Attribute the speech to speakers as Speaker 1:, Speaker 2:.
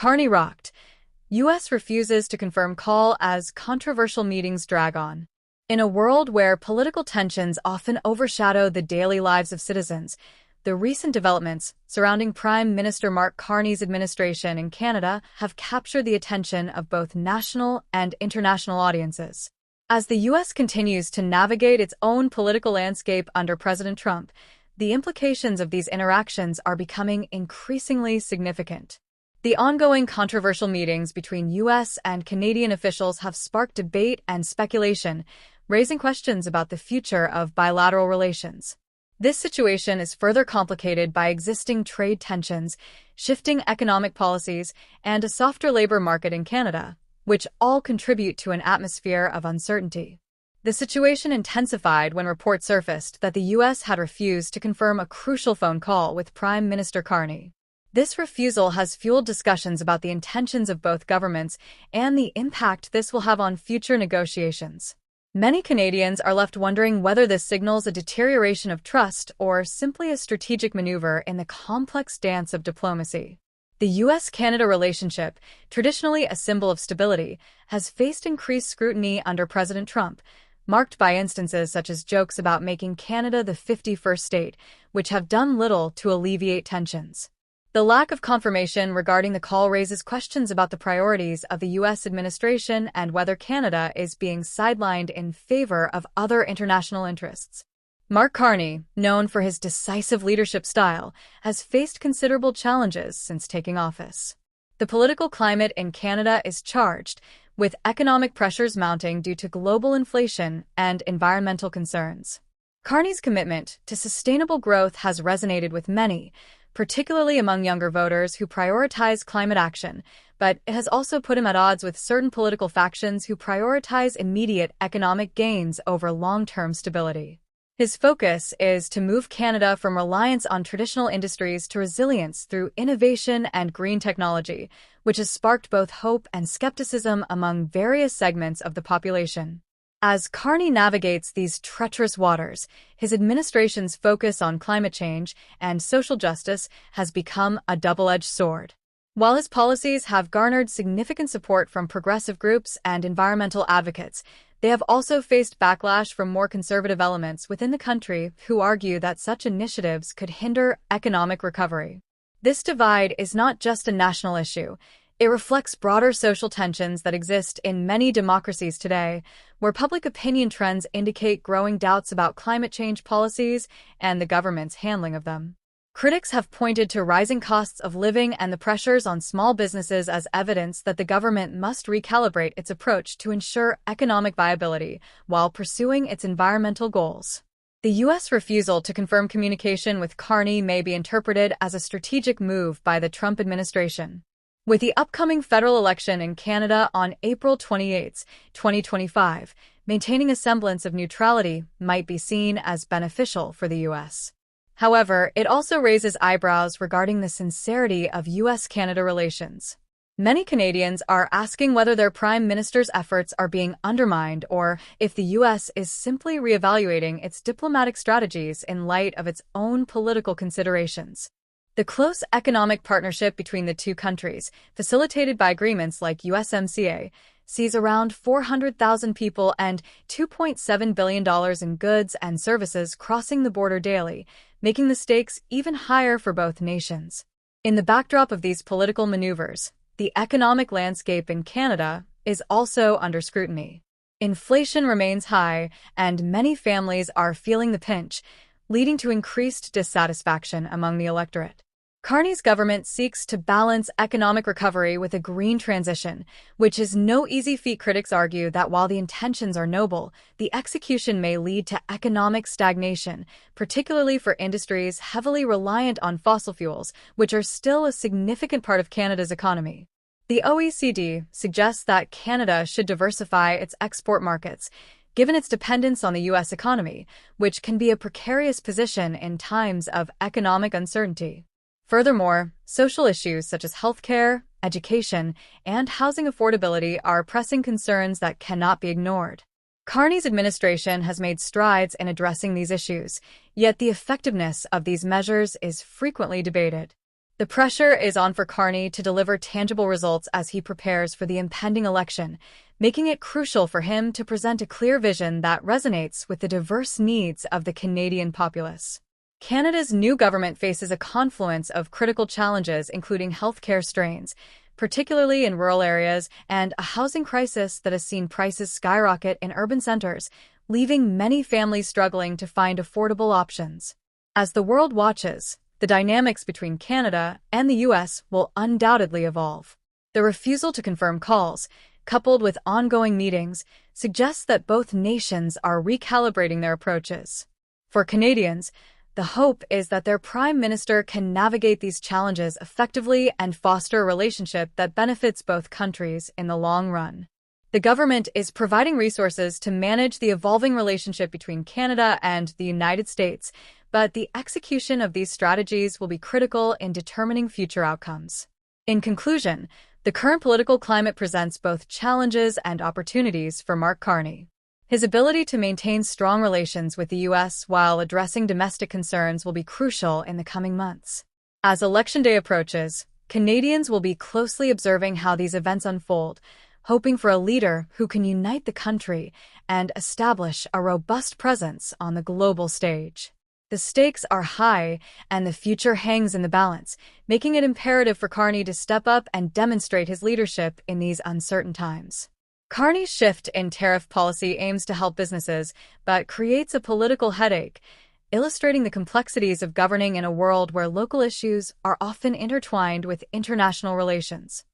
Speaker 1: Carney rocked. U.S. refuses to confirm call as controversial meetings drag on. In a world where political tensions often overshadow the daily lives of citizens, the recent developments surrounding Prime Minister Mark Carney's administration in Canada have captured the attention of both national and international audiences. As the U.S. continues to navigate its own political landscape under President Trump, the implications of these interactions are becoming increasingly significant. The ongoing controversial meetings between U.S. and Canadian officials have sparked debate and speculation, raising questions about the future of bilateral relations. This situation is further complicated by existing trade tensions, shifting economic policies, and a softer labor market in Canada, which all contribute to an atmosphere of uncertainty. The situation intensified when reports surfaced that the U.S. had refused to confirm a crucial phone call with Prime Minister Carney. This refusal has fueled discussions about the intentions of both governments and the impact this will have on future negotiations. Many Canadians are left wondering whether this signals a deterioration of trust or simply a strategic maneuver in the complex dance of diplomacy. The U.S.-Canada relationship, traditionally a symbol of stability, has faced increased scrutiny under President Trump, marked by instances such as jokes about making Canada the 51st state, which have done little to alleviate tensions. The lack of confirmation regarding the call raises questions about the priorities of the U.S. administration and whether Canada is being sidelined in favor of other international interests. Mark Carney, known for his decisive leadership style, has faced considerable challenges since taking office. The political climate in Canada is charged, with economic pressures mounting due to global inflation and environmental concerns. Carney's commitment to sustainable growth has resonated with many, particularly among younger voters who prioritize climate action, but it has also put him at odds with certain political factions who prioritize immediate economic gains over long-term stability. His focus is to move Canada from reliance on traditional industries to resilience through innovation and green technology, which has sparked both hope and skepticism among various segments of the population. As Carney navigates these treacherous waters, his administration's focus on climate change and social justice has become a double-edged sword. While his policies have garnered significant support from progressive groups and environmental advocates, they have also faced backlash from more conservative elements within the country who argue that such initiatives could hinder economic recovery. This divide is not just a national issue. It reflects broader social tensions that exist in many democracies today, where public opinion trends indicate growing doubts about climate change policies and the government's handling of them. Critics have pointed to rising costs of living and the pressures on small businesses as evidence that the government must recalibrate its approach to ensure economic viability while pursuing its environmental goals. The U.S. refusal to confirm communication with Carney may be interpreted as a strategic move by the Trump administration. With the upcoming federal election in Canada on April 28, 2025, maintaining a semblance of neutrality might be seen as beneficial for the U.S. However, it also raises eyebrows regarding the sincerity of U.S.-Canada relations. Many Canadians are asking whether their Prime Minister's efforts are being undermined or if the U.S. is simply reevaluating its diplomatic strategies in light of its own political considerations. The close economic partnership between the two countries, facilitated by agreements like USMCA, sees around 400,000 people and $2.7 billion in goods and services crossing the border daily, making the stakes even higher for both nations. In the backdrop of these political maneuvers, the economic landscape in Canada is also under scrutiny. Inflation remains high, and many families are feeling the pinch, leading to increased dissatisfaction among the electorate. Carney's government seeks to balance economic recovery with a green transition, which is no easy feat. Critics argue that while the intentions are noble, the execution may lead to economic stagnation, particularly for industries heavily reliant on fossil fuels, which are still a significant part of Canada's economy. The OECD suggests that Canada should diversify its export markets, given its dependence on the U.S. economy, which can be a precarious position in times of economic uncertainty. Furthermore, social issues such as healthcare, education, and housing affordability are pressing concerns that cannot be ignored. Carney's administration has made strides in addressing these issues, yet the effectiveness of these measures is frequently debated. The pressure is on for Carney to deliver tangible results as he prepares for the impending election, making it crucial for him to present a clear vision that resonates with the diverse needs of the Canadian populace. Canada's new government faces a confluence of critical challenges, including healthcare strains, particularly in rural areas, and a housing crisis that has seen prices skyrocket in urban centers, leaving many families struggling to find affordable options. As the world watches, the dynamics between Canada and the U.S. will undoubtedly evolve. The refusal to confirm calls, coupled with ongoing meetings, suggests that both nations are recalibrating their approaches. For Canadians, the hope is that their Prime Minister can navigate these challenges effectively and foster a relationship that benefits both countries in the long run. The government is providing resources to manage the evolving relationship between Canada and the United States, but the execution of these strategies will be critical in determining future outcomes. In conclusion, the current political climate presents both challenges and opportunities for Mark Carney. His ability to maintain strong relations with the U.S. while addressing domestic concerns will be crucial in the coming months. As Election Day approaches, Canadians will be closely observing how these events unfold, hoping for a leader who can unite the country and establish a robust presence on the global stage. The stakes are high, and the future hangs in the balance, making it imperative for Carney to step up and demonstrate his leadership in these uncertain times. Carney's shift in tariff policy aims to help businesses, but creates a political headache, illustrating the complexities of governing in a world where local issues are often intertwined with international relations.